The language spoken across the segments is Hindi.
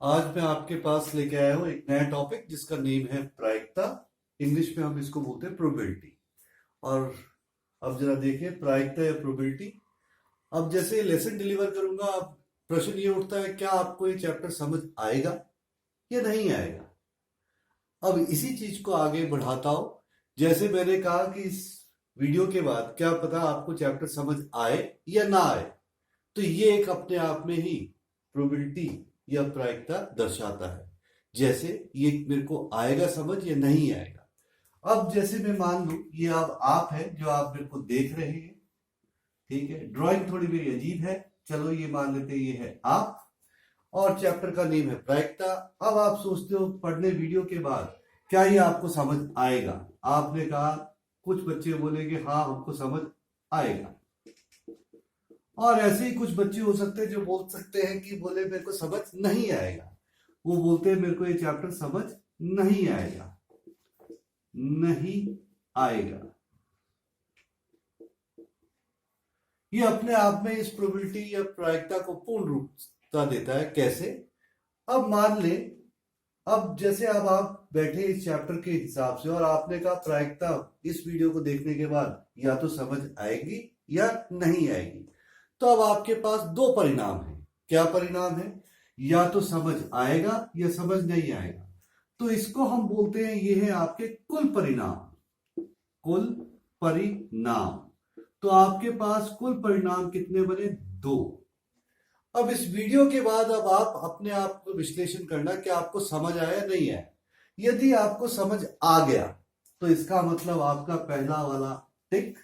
आज मैं आपके पास लेके आया हूँ एक नया टॉपिक जिसका नेम है प्रायिकता। इंग्लिश में हम इसको बोलते हैं प्रोबेबिलिटी। और अब जरा देखिए प्रायिकता या प्रोबेबिलिटी। अब जैसे लेसन डिलीवर करूंगा, अब प्रश्न ये उठता है, क्या आपको ये चैप्टर समझ आएगा या नहीं आएगा। अब इसी चीज को आगे बढ़ाता हूं। जैसे मैंने कहा कि इस वीडियो के बाद क्या पता आपको चैप्टर समझ आए या ना आए, तो ये एक अपने आप में ही प्रोबेबिलिटी या प्रायिकता दर्शाता है। जैसे ये मेरे को आएगा समझ या नहीं आएगा। अब जैसे मैं मान लूं ये अब आप है जो आप मेरे को देख रहे हैं, ठीक है। ड्राइंग थोड़ी मेरी अजीब है, चलो ये मान लेते हैं ये है आप, और चैप्टर का नेम है प्रायिकता। अब आप सोचते हो पढ़ने वीडियो के बाद क्या ये आपको समझ आएगा। आपने कहा, कुछ बच्चे बोलेंगे हाँ हमको समझ आएगा, और ऐसे ही कुछ बच्चे हो सकते हैं जो बोल सकते हैं कि बोले मेरे को समझ नहीं आएगा। वो बोलते हैं मेरे को ये चैप्टर समझ नहीं आएगा, नहीं आएगा। ये अपने आप में इस प्रोबेबिलिटी या प्रायिकता को पूर्ण रूपता देता है। कैसे? अब मान ले, अब जैसे अब आप बैठे इस चैप्टर के हिसाब से और आपने कहा प्रायिकता इस वीडियो को देखने के बाद या तो समझ आएगी या नहीं आएगी। तो अब आपके पास दो परिणाम है। क्या परिणाम है? या तो समझ आएगा या समझ नहीं आएगा। तो इसको हम बोलते हैं ये है आपके कुल परिणाम। कुल परिणाम। तो आपके पास कुल परिणाम कितने बने? दो। अब इस वीडियो के बाद अब आप अपने आप को विश्लेषण करना कि आपको समझ आया नहीं आया। यदि आपको समझ आ गया तो इसका मतलब आपका पहला वाला टिक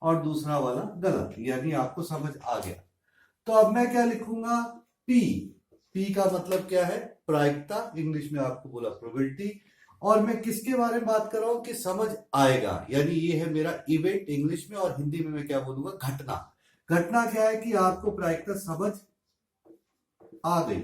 और दूसरा वाला गलत, यानी आपको समझ आ गया। तो अब मैं क्या लिखूंगा? पी। पी का मतलब क्या है? प्रायिकता। इंग्लिश में आपको बोला प्रोबेबिलिटी। और मैं किसके बारे में बात कर रहा हूं कि समझ आएगा, यानी ये है मेरा इवेंट इंग्लिश में, और हिंदी में मैं क्या बोलूंगा? घटना। घटना क्या है कि आपको प्रायिकता समझ आ गई।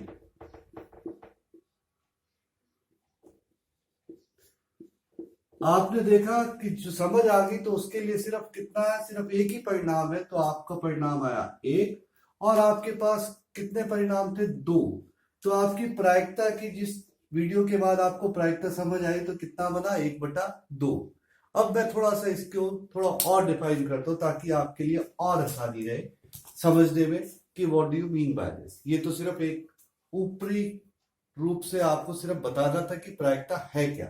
आपने देखा कि जो समझ आ गई तो उसके लिए सिर्फ कितना है? सिर्फ एक ही परिणाम है। तो आपका परिणाम आया एक, और आपके पास कितने परिणाम थे? दो। तो आपकी प्रायिकता की जिस वीडियो के बाद आपको प्रायिकता समझ आई तो कितना बना? 1/2। अब मैं थोड़ा सा इसको थोड़ा और डिफाइन करता हूं ताकि आपके लिए और आसानी रहे समझने में कि what do you mean by this. ये तो सिर्फ एक ऊपरी रूप से आपको सिर्फ बताना था कि प्रायिकता है क्या।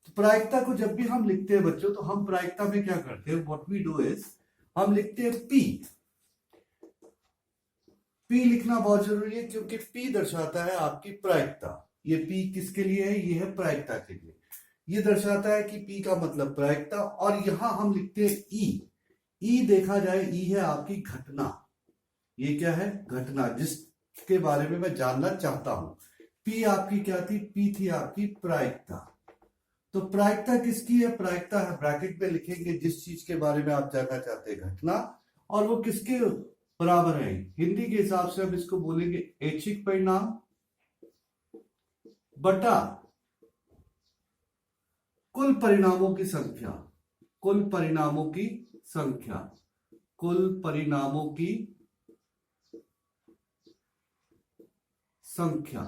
तो प्रायिकता को जब भी हम लिखते हैं बच्चों, तो हम प्रायिकता में क्या करते हैं? व्हाट वी डू इज हम लिखते हैं पी। पी लिखना बहुत जरूरी है क्योंकि पी दर्शाता है आपकी प्रायिकता। ये पी किसके लिए है? ये है प्रायिकता के लिए। ये दर्शाता है कि पी का मतलब प्रायिकता। और यहां हम लिखते हैं ई। ई देखा जाए, ई है आपकी घटना। ये क्या है? घटना, जिसके बारे में मैं जानना चाहता हूं। पी आपकी क्या थी? पी थी आपकी प्रायिकता। तो प्रायिकता किसकी है? प्रायिकता है, ब्रैकेट में लिखेंगे जिस चीज के बारे में आप जानना चाहते हैं, घटना। और वो किसके बराबर है? हिंदी के हिसाब से हम इसको बोलेंगे ऐच्छिक परिणाम बटा कुल परिणामों की संख्या। कुल परिणामों की संख्या। कुल परिणामों की संख्या।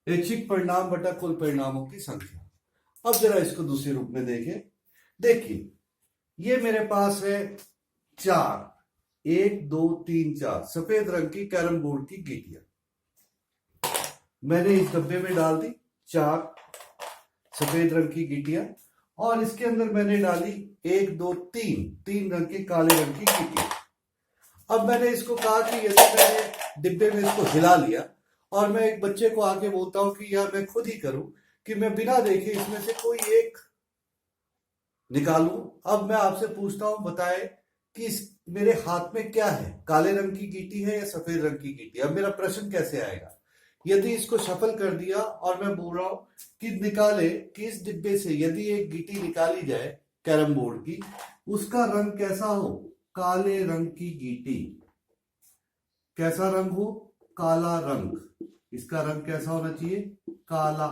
ऐच्छिक परिणाम बटा कुल परिणामों की संख्या। अब जरा इसको दूसरे रूप में देखें। देखिए, ये मेरे पास है 4, 1 2 3 4 सफेद रंग की कैरम बोर्ड की गीटियां। मैंने इस डब्बे में डाल दी 4 सफेद रंग की गीटियां, और इसके अंदर मैंने डाली 1 2 3 रंग की काले रंग की गीटियां। अब मैंने इसको कहा कि यदि मैंने डिब्बे में इसको हिला लिया और मैं एक बच्चे को आके बोलता हूं कि यार मैं खुद ही करूं, कि मैं बिना देखे इसमें से कोई एक निकालूं। अब मैं आपसे पूछता हूं, बताए कि मेरे हाथ में क्या है? काले रंग की गीटी है या सफेद रंग की गीटी? अब मेरा प्रश्न कैसे आएगा? यदि इसको शफल कर दिया और मैं बोल रहा हूं कि निकाले कि इस डिब्बे से यदि एक गीटी निकाली जाए कैरम बोर्ड की, उसका रंग कैसा हो? काले रंग की गीटी। कैसा रंग हो? काला रंग। इसका रंग कैसा होना चाहिए? काला।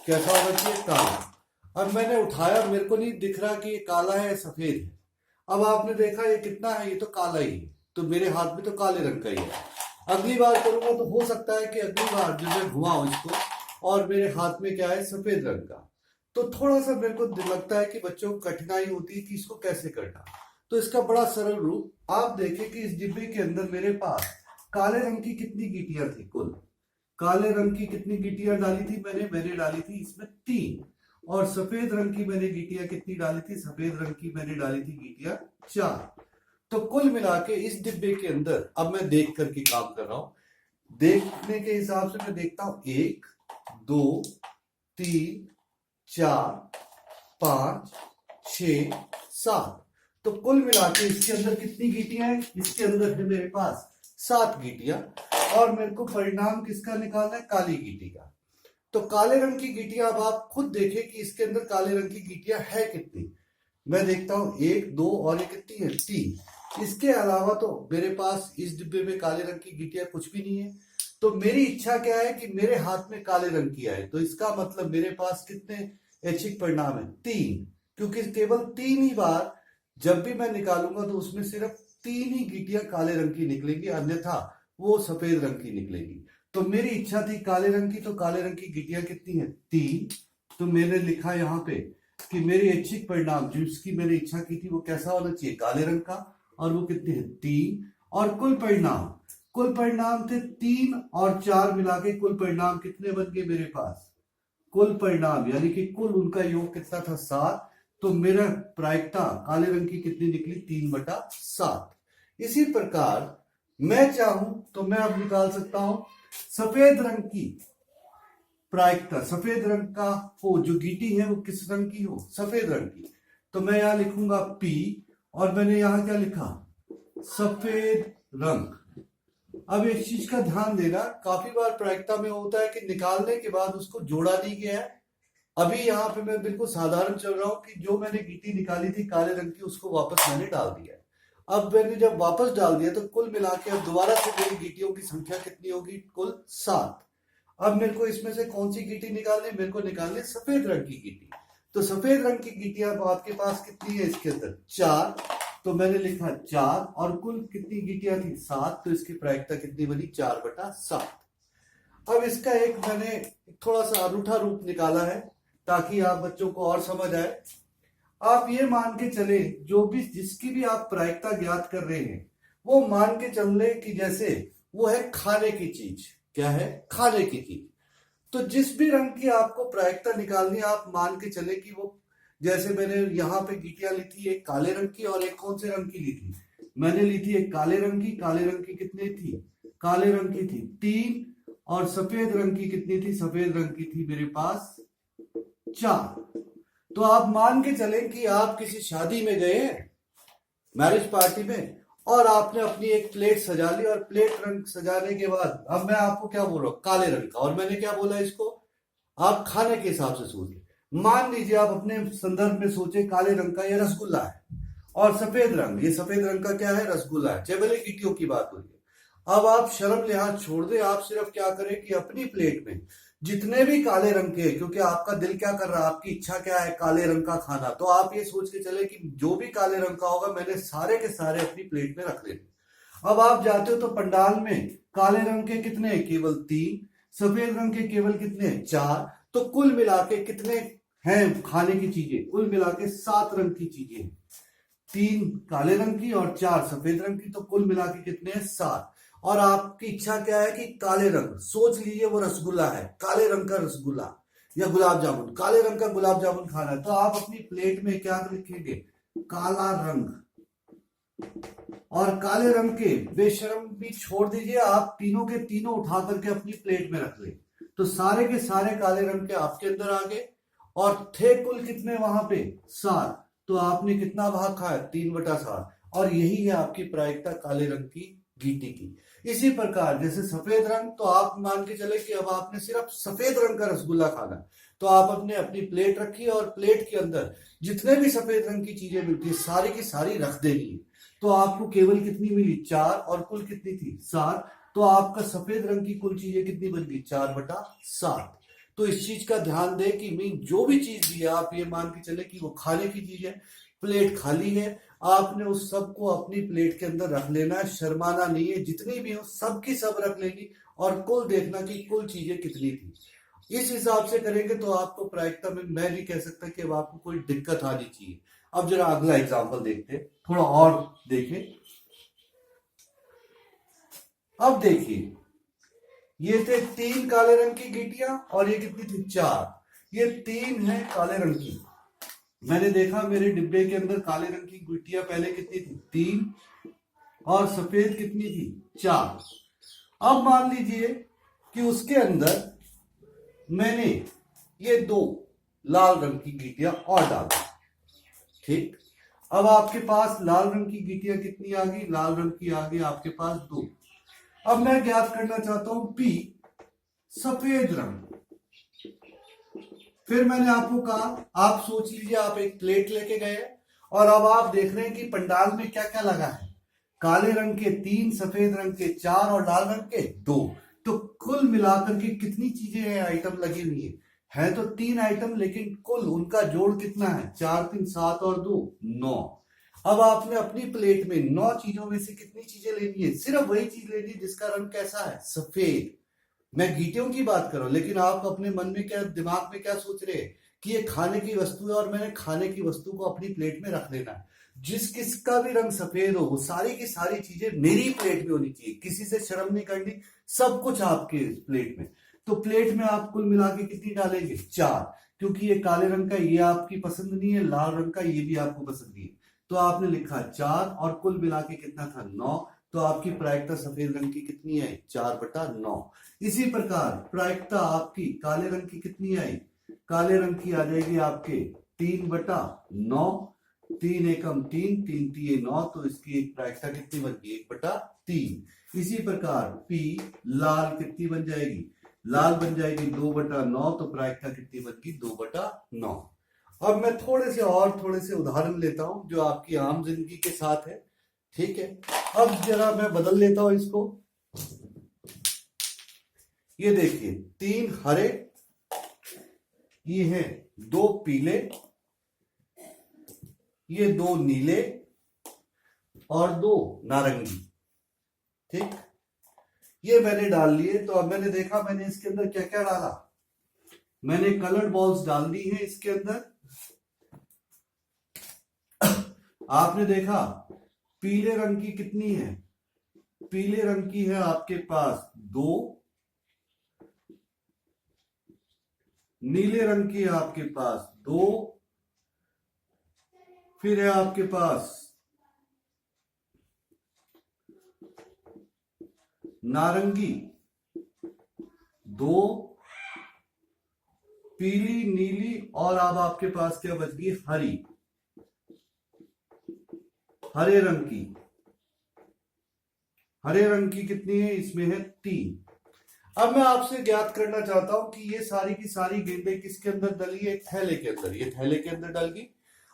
कैसा होना चाहिए? काला। अब मैंने उठाया, मेरे को नहीं दिख रहा कि ये काला है या सफेद है। अब आपने देखा ये कितना है, ये तो काला ही है, तो मेरे हाथ में तो काले रंग का ही है। अगली बार करूंगा तो हो सकता है कि अगली बार जब मैं घुमाऊं इसको और मेरे हाथ में क्या है, सफेद रंग का, तो थोड़ा सा मेरे को लगता है कि बच्चों को कठिनाई होती है कि इसको कैसे करना। तो इसका बड़ा सरल रूप आप देखें कि इस डिब्बे के अंदर मेरे पास काले रंग की कितनी गीटियां थी, कुल काले रंग की कितनी गीटियां डाली थी मैंने डाली थी इसमें 3, और सफेद रंग की मैंने गीटियां कितनी डाली थी, सफेद रंग की मैंने डाली थी गीटियां 4। तो कुल मिला के इस डिब्बे के अंदर अब मैं देख करके काम कर रहा हूं, देखने के हिसाब से मैं देखता हूं 1 2 3 4 5 6 7। तो कुल मिला के इसके अंदर कितनी गीटियां हैं, इसके अंदर है मेरे पास 7 गीटियां, और मेरे को परिणाम किसका निकालना है, काली गीटी का। तो काले रंग की गीटियां अब आप खुद देखें कि इसके अंदर काले रंग की गीटियां है कितनी। मैं देखता हूं 1 2 और ये कितनी है 3। इसके अलावा तो मेरे पास इस डिब्बे में काले रंग की गीटियां कुछ भी नहीं है। तो मेरी इच्छा क्या है कि मेरे हाथ में काले रंग की आए, तो इसका मतलब मेरे पास कितने ऐच्छिक परिणाम है, 3, क्योंकि केवल 3 ही बार जब भी मैं निकालूंगा तो उसमें सिर्फ 3 ही गीटियां काले रंग की निकलेंगी, अन्यथा वो सफेद रंग की निकलेगी। तो मेरी इच्छा थी काले रंग की, तो काले रंग की गीटियां कितनी है 3। तो मैंने लिखा यहाँ पे कि मेरे ऐच्छिक परिणाम जिसकी मैंने इच्छा की थी वो कैसा होना चाहिए, काले रंग का, और वो कितने हैं 3। और कुल परिणाम थे 3 और 4 मिला के कुल परिणाम कितने बन गए मेरे पास, कुल परिणाम यानी कि कुल उनका योग कितना था 7। तो मेरा प्रायिकता काले रंग की कितनी निकली, 3/7। इसी प्रकार मैं चाहूं तो मैं अब निकाल सकता हूं सफेद रंग की प्रायिकता, सफेद रंग का हो जो गीटी है वो किस रंग की हो, सफेद रंग की। तो मैं यहां लिखूंगा P, और मैंने यहां क्या लिखा, सफेद रंग। अब इस चीज का ध्यान देना, काफी बार प्रायिकता में होता है कि निकालने के बाद उसको जोड़ा नहीं गया है। अभी यहाँ पे मैं बिल्कुल साधारण चल रहा हूँ कि जो मैंने गीटी निकाली थी काले रंग की उसको वापस मैंने डाल दिया है। अब मैंने जब वापस डाल दिया तो कुल मिला के अब दोबारा से मेरी गीटियों की संख्या कितनी होगी, कुल 7। अब मेरे को इसमें से कौन सी गीटी निकालनी, मेरे को निकालनी सफेद रंग की गीटी। तो सफेद रंग की गीटियां आपके पास कितनी है, इसके अंदर 4। तो मैंने लिखा 4, और कुल कितनी गीटियां थी 7, तो इसकी प्रायिकता कितनी बनी, 4/7। अब इसका एक मैंने थोड़ा सा अनूठा रूप निकाला है ताकि आप बच्चों को और समझ आए। आप ये मान के चले जो भी जिसकी भी आप प्रायिकता ज्ञात कर रहे हैं वो मान के चल रहे कि जैसे वो है खाने की चीज, क्या है, खाने की चीज। तो जिस भी रंग की आपको प्रायिकता निकालनी है आप मान के चले कि वो, जैसे मैंने यहाँ पे गीटियां ली थी, एक काले रंग की और एक कौन से रंग की ली थी, मैंने ली थी एक काले रंग की। काले रंग की कितनी थी, काले रंग की थी 3, और सफेद रंग की कितनी थी, सफेद रंग की थी मेरे पास 4। तो आप मान के चले कि आप किसी शादी में गए हैं, मैरिज पार्टी में, और आपने अपनी एक प्लेट सजा ली, और प्लेट रंग सजाने के बाद अब मैं आपको क्या बोल रहा हूं, काले रंग का, और मैंने क्या बोला इसको, आप खाने के हिसाब से सोचिए। मान लीजिए आप अपने संदर्भ में सोचे काले रंग का ये रसगुल्ला है, और सफेद रंग, ये सफेद रंग का क्या है, रसगुल्ला है। चेवले गीटियों की बात हो रही है। अब आप शर्म लिहाज छोड़ दे, आप सिर्फ क्या करें कि अपनी प्लेट में जितने भी काले रंग के, क्योंकि आपका दिल क्या कर रहा है, आपकी इच्छा क्या है, काले रंग का खाना, तो आप ये सोच के चले कि जो भी काले रंग का होगा मैंने सारे के सारे अपनी प्लेट में रख लेने। अब आप जाते हो तो पंडाल में काले रंग के कितने, केवल 3, सफेद रंग के केवल कितने, 4। तो कुल मिला के कितने हैं खाने की चीजें, कुल मिला के 7 रंग की चीजें हैं, 3 काले रंग की और 4 सफेद रंग की। तो कुल मिला के कितने हैं, 7। और आपकी इच्छा क्या है कि काले रंग, सोच लीजिए वो रसगुल्ला है, काले रंग का रसगुल्ला या गुलाब जामुन, काले रंग का गुलाब जामुन खाना है। तो आप अपनी प्लेट में क्या लिखेंगे, काला रंग। और काले रंग के बेशरम भी छोड़ दीजिए, आप तीनों के तीनों उठा करके अपनी प्लेट में रख ले। तो सारे के सारे काले रंग के आपके अंदर आ गए, और थे कुल कितने वहां पे, 7। तो आपने कितना भाग खाया, 3/7। और यही है आपकी प्रायिकता काले रंग की गीटी की। इसी प्रकार जैसे सफेद रंग, तो आप मान के चले कि अब आपने सिर्फ सफेद रंग का रसगुल्ला खाना, तो आप अपने अपनी प्लेट रखिए, और प्लेट के अंदर जितने भी सफेद रंग की चीजें मिलती है सारी की सारी रख देनी। तो आपको केवल कितनी मिली, 4, और कुल कितनी थी, 7। तो आपका सफेद रंग की कुल चीजें कितनी बन गई, 4/7। तो इस चीज का ध्यान दें कि मैं जो भी चीज दी है आप ये मान के चले कि वो खाने की चीज है, प्लेट खाली है, आपने उस सब को अपनी प्लेट के अंदर रख लेना है, शर्माना नहीं है, जितनी भी हो सबकी सब रख लेनी और कुल देखना कि कुल चीजें कितनी थी। इस हिसाब से करेंगे तो आपको प्रायिकता में मैं नहीं कह सकता कि अब आपको कोई दिक्कत आनी चाहिए। अब जरा अगला एग्जांपल देखते हैं, थोड़ा और देखें। अब देखिए, ये थे 3 काले रंग की गीटियां और ये कितनी थी 4। ये 3 है काले रंग की। मैंने देखा मेरे डिब्बे के अंदर काले रंग की गीटियां पहले कितनी थी 3 और सफेद कितनी थी 4। अब मान लीजिए कि उसके अंदर मैंने ये 2 लाल रंग की गीटियां और डाल दी। ठीक, अब आपके पास लाल रंग की गीटियां कितनी आ गई, लाल रंग की आ गई आपके पास 2। अब मैं ज्ञात करना चाहता हूं पी सफेद रंग। फिर मैंने आपको कहा, आप सोच लीजिए आप एक प्लेट लेके गए और अब आप देख रहे हैं कि पंडाल में क्या क्या लगा है। काले रंग के 3, सफेद रंग के 4 और लाल रंग के 2। तो कुल मिलाकर के कितनी चीजें आइटम लगी हुई है तो 3 आइटम, लेकिन कुल उनका जोड़ कितना है 4 3 7 और 2 9। अब आपने अपनी प्लेट में 9 चीजों में से कितनी चीजें लेनी है, सिर्फ वही चीज लेनी है जिसका रंग कैसा है सफेद। मैं गीटियों की बात कर रहा हूं, लेकिन आप अपने मन में क्या, दिमाग में क्या सोच रहे हैं कि ये खाने की वस्तु है और मैंने खाने की वस्तु को अपनी प्लेट में रख देना है। जिस किसका भी रंग सफेद हो वो सारी की सारी चीजें मेरी प्लेट में होनी चाहिए, किसी से शर्म नहीं करनी, सब कुछ आपके प्लेट में। तो प्लेट में आप कुल मिला के कितनी डालेंगे 4, क्योंकि ये काले रंग का ये आपकी पसंद नहीं है, लाल रंग का ये भी आपको पसंद नहीं है। तो आपने लिखा 4 और कुल मिला के कितना था 9। तो आपकी प्रायिकता सफेद रंग की कितनी है 4/9। इसी प्रकार प्रायिकता आपकी काले रंग की कितनी आई, काले रंग की आ जाएगी आपके 3/9। 3 एकम 3, 3 3 9, तो इसकी एक प्रायिकता कितनी बन गई 1/3। इसी प्रकार पी लाल कितनी बन जाएगी, लाल बन जाएगी 2/9, तो प्रायिकता कितनी बन गई 2/9। अब मैं थोड़े से उदाहरण लेता हूं जो आपकी आम जिंदगी के साथ है। ठीक है, अब जरा मैं बदल लेता हूं इसको। ये देखिए 3 हरे, ये है 2 पीले, ये 2 नीले और 2 नारंगी। ठीक, ये मैंने डाल लिए। तो अब मैंने देखा मैंने इसके अंदर क्या क्या डाला, मैंने कलर्ड बॉल्स डाल दी है इसके अंदर। आपने देखा पीले रंग की कितनी है, पीले रंग की है आपके पास 2, नीले रंग की है आपके पास 2, फिर है आपके पास नारंगी 2, पीली, नीली और अब आपके पास क्या बच गई हरी, हरे रंग की। हरे रंग की कितनी है, इसमें है 3। अब मैं आपसे ज्ञात करना चाहता हूं कि ये सारी की सारी गेंदें किसके अंदर डली है, एक थैले के अंदर। ये थैले के अंदर डल गई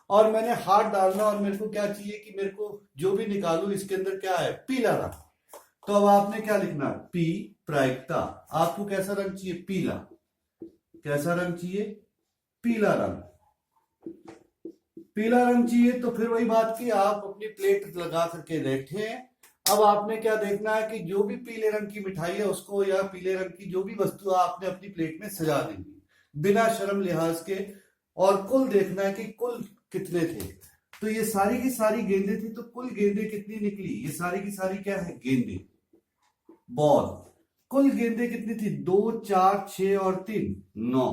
और मैंने हाथ डालना और मेरे को क्या चाहिए कि मेरे को जो भी निकालू इसके अंदर क्या है पीला रंग। तो अब आपने क्या लिखना, पी प्रायिकता, आपको कैसा रंग चाहिए पीला, कैसा रंग चाहिए पीला रंग, पीला रंग चाहिए। तो फिर वही बात की, आप अपनी प्लेट लगा करके बैठे हैं। अब आपने क्या देखना है कि जो भी पीले रंग की मिठाई है उसको या पीले रंग की जो भी वस्तु है आपने अपनी प्लेट में सजा देंगी बिना शर्म लिहाज के, और कुल देखना है कि कुल कितने थे। तो ये सारी की सारी गेंदे थी, तो कुल गेंदे कितनी निकली, ये सारी की सारी क्या है गेंदे, बॉल। कुल गेंदे कितनी थी 2 4 6 और 3 9,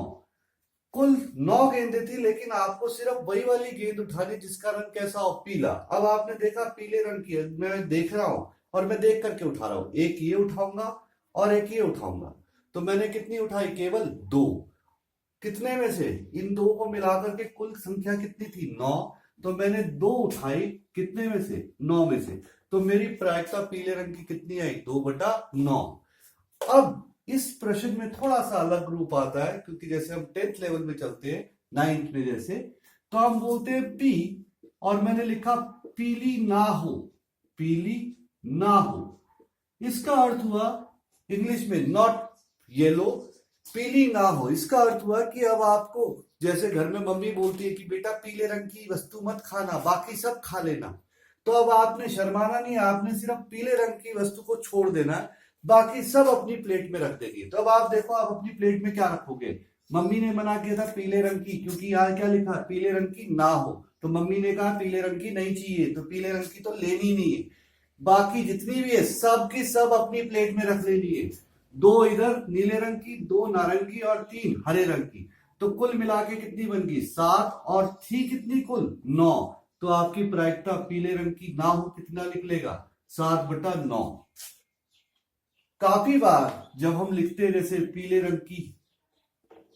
कुल 9 गेंदें थी। लेकिन आपको सिर्फ वही वाली गेंद उठानी जिसका रंग कैसा हो पीला। अब आपने देखा पीले रंग की है, मैं देख रहा हूं और मैं देख करके उठा रहा हूं, एक ये उठाऊंगा और एक ये उठाऊंगा। तो मैंने कितनी उठाई केवल 2। कितने में से, इन 2 को मिलाकर के कुल संख्या कितनी थी 9। तो मैंने 2 उठाई कितने में से 9 में से, तो मेरी प्रायिकता पीले रंग की कितनी आई 2/9। अब इस प्रश्न में थोड़ा सा अलग रूप आता है, क्योंकि जैसे हम 10th लेवल में चलते हैं 9th में जैसे, तो हम बोलते हैं पी और मैंने लिखा पीली ना हो, पीली ना हो। इसका अर्थ हुआ इंग्लिश में नॉट येलो, पीली ना हो। इसका अर्थ हुआ कि अब आपको जैसे घर में मम्मी बोलती है कि बेटा पीले रंग की वस्तु मत खाना, बाकी सब खा लेना। तो अब आपने शर्माना नहीं, आपने सिर्फ पीले रंग की वस्तु को छोड़ देना, बाकी सब अपनी प्लेट में रख देंगे। तो अब आप देखो, आप अपनी प्लेट में क्या रखोगे। मम्मी ने मना किया था पीले रंग की, क्योंकि यहाँ क्या लिखा, पीले रंग की ना हो, तो मम्मी ने कहा पीले रंग की नहीं चाहिए, तो पीले रंग की तो लेनी नहीं है। बाकी जितनी भी है सब की सब अपनी प्लेट में रख लेनी है। 2 इधर नीले रंग की, 2 नारंगी और 3 हरे रंग की। तो कुल मिला के कितनी बन गई 7, और थी कितनी कुल 9। तो आपकी प्रायिकता पीले रंग की ना हो कितना निकलेगा 7/9। काफी बार जब हम लिखते हैं जैसे पीले रंग की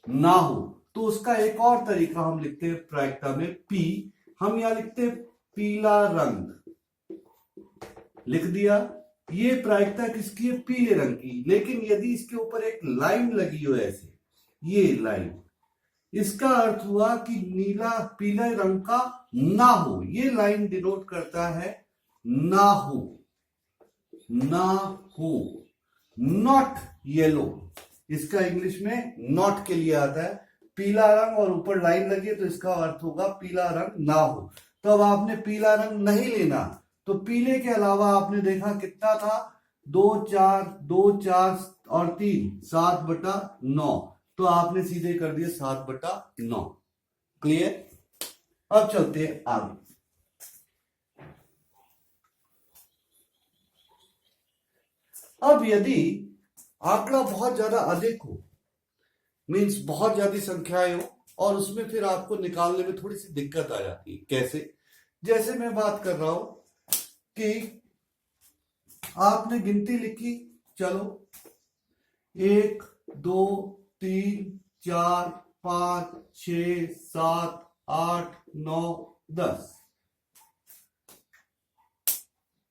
ना हो, तो उसका एक और तरीका हम लिखते हैं प्रायिकता में पी। हम यहां लिखते हैं पीला रंग, लिख दिया। ये प्रायिकता किसकी है, पीले रंग की। लेकिन यदि इसके ऊपर एक लाइन लगी हो ऐसे, ये लाइन, इसका अर्थ हुआ कि नीला पीले रंग का ना हो। ये लाइन डिनोट करता है ना हो, ना हो, नॉट येलो। इसका इंग्लिश में नॉट के लिए आता है पीला रंग, और ऊपर लाइन लगी है तो इसका अर्थ होगा पीला रंग ना हो। तो अब आपने पीला रंग नहीं लेना, तो पीले के अलावा आपने देखा कितना था, 2 4 2 4 और 3 7/9। तो आपने सीधे कर दिए 7/9। क्लियर। अब चलते हैं आगे। अब यदि आंकड़ा बहुत ज्यादा अधिक हो, मीन्स बहुत ज्यादा संख्याएं हो, और उसमें फिर आपको निकालने में थोड़ी सी दिक्कत आ जाती है। कैसे, जैसे मैं बात कर रहा हूं कि आपने गिनती लिखी, चलो 1 2 3 4 5 6 7 8 9 10।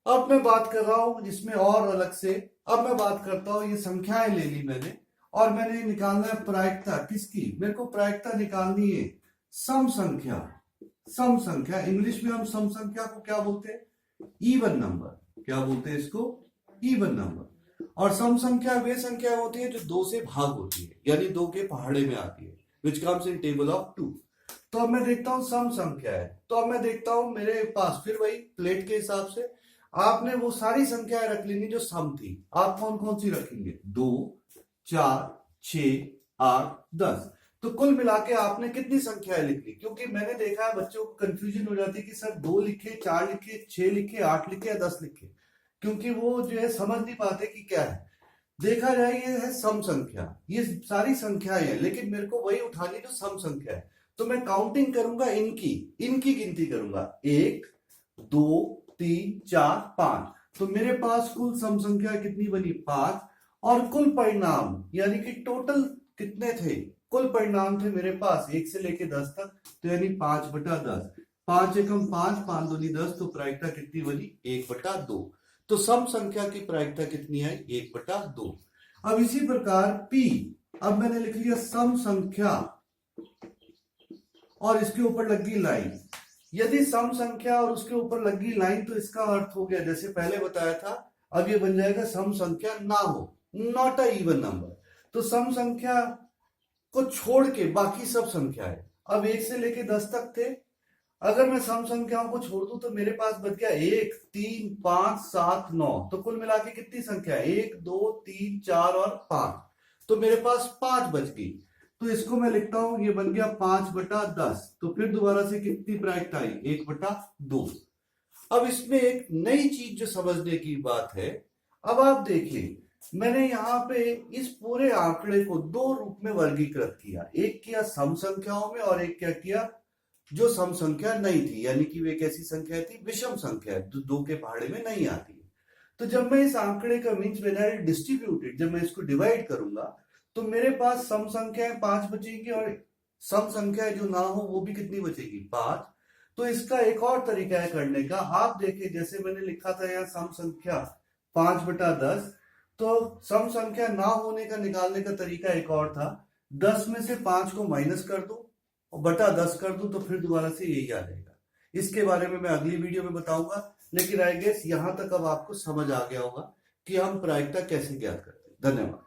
अब मैं बात कर रहा हूं जिसमें और अलग से, अब मैं बात करता हूं, ये संख्याएं ले ली मैंने, और मैंने निकालना है प्रायिकता किसकी। मेरे को प्रायिकता निकालनी है सम संख्या। सम संख्या, इंग्लिश में हम सम संख्या को क्या बोलते हैं, इवन नंबर। क्या बोलते हैं इसको, इवन नंबर। और सम संख्या वे संख्या होती है जो 2 से भाग होती है, यानी 2 के पहाड़े में आती है, which comes in table of 2। तो अब मैं देखता हूं सम संख्या है, तो अब मैं देखता हूं मेरे पास फिर वही प्लेट के हिसाब से आपने वो सारी संख्याएं रख लेनी जो सम थी। आप कौन कौन सी रखेंगे, 2 4 6 8 10। तो कुल मिला के आपने कितनी संख्याएं लिख ली, क्योंकि मैंने देखा है बच्चों को कंफ्यूजन हो जाती है कि सर 2 लिखे, 4 लिखे, 6 लिखे, 8 लिखे या 10 लिखे, क्योंकि वो जो है समझ नहीं पाते कि क्या है। देखा जाए ये है सम संख्या, ये सारी संख्याएं हैं, लेकिन मेरे को वही उठानी जो सम संख्या है। तो मैं काउंटिंग करूंगा इनकी गिनती करूंगा, 1 2 3 4 5। तो मेरे पास कुल सम संख्या कितनी बनी 5, और कुल परिणाम यानी कि टोटल कितने थे, कुल परिणाम थे मेरे पास 1 से लेके 10 तक, तो यानी 5/10। 5 एकम 5, 5 दूनी 10, तो प्रायिकता कितनी बनी 1/2। तो सम संख्या की प्रायिकता कितनी है 1/2। अब इसी प्रकार P, अब मैंने लिख लिया सम संख्या, और इसके ऊपर लगी लाइन। यदि सम संख्या और उसके ऊपर लगी लाइन, तो इसका अर्थ हो गया जैसे पहले बताया था, अब ये बन जाएगा सम संख्या ना हो, नॉट अ इवन नंबर। तो सम संख्या को छोड़ के बाकी सब संख्याएं, अब 1 से लेके 10 तक थे, अगर मैं सम संख्याओं को छोड़ दूं तो मेरे पास बच गया 1 3 5 7 9। तो कुल मिला के कितनी संख्या, 1 2 3 4 और 5, तो मेरे पास 5 बच गई। तो इसको मैं लिखता हूं, ये बन गया 5/10। तो फिर दोबारा से कितनी प्रायिकता आई 1/2। अब इसमें एक नई चीज जो समझने की बात है, अब आप देखिए मैंने यहाँ पे इस पूरे आंकड़े को 2 रूप में वर्गीकृत किया, एक किया सम संख्याओं में, और एक क्या किया जो सम संख्या नहीं थी, यानी कि वे कैसी संख्या थी, विषम संख्या, जो 2 के पहाड़े में नहीं आती है। तो जब मैं इस आंकड़े का मीन्स व्हेन आई डिस्ट्रीब्यूटेड, जब मैं इसको डिवाइड करूंगा, तो मेरे पास सम संख्याएं 5 बचेगी, और सम संख्या जो ना हो वो भी कितनी बचेगी 5। तो इसका एक और तरीका है करने का, आप देखिए जैसे मैंने लिखा था यहाँ सम संख्या 5/10, तो सम संख्या ना होने का निकालने का तरीका एक और था, 10 में से 5 को माइनस कर दो और बटा 10 कर दूं, तो फिर दोबारा से यही आ जाएगा। इसके बारे में मैं अगली वीडियो में बताऊंगा, लेकिन आई गेस यहां तक अब आपको समझ आ गया होगा कि हम प्रायिकता कैसे ज्ञात करते हैं। धन्यवाद।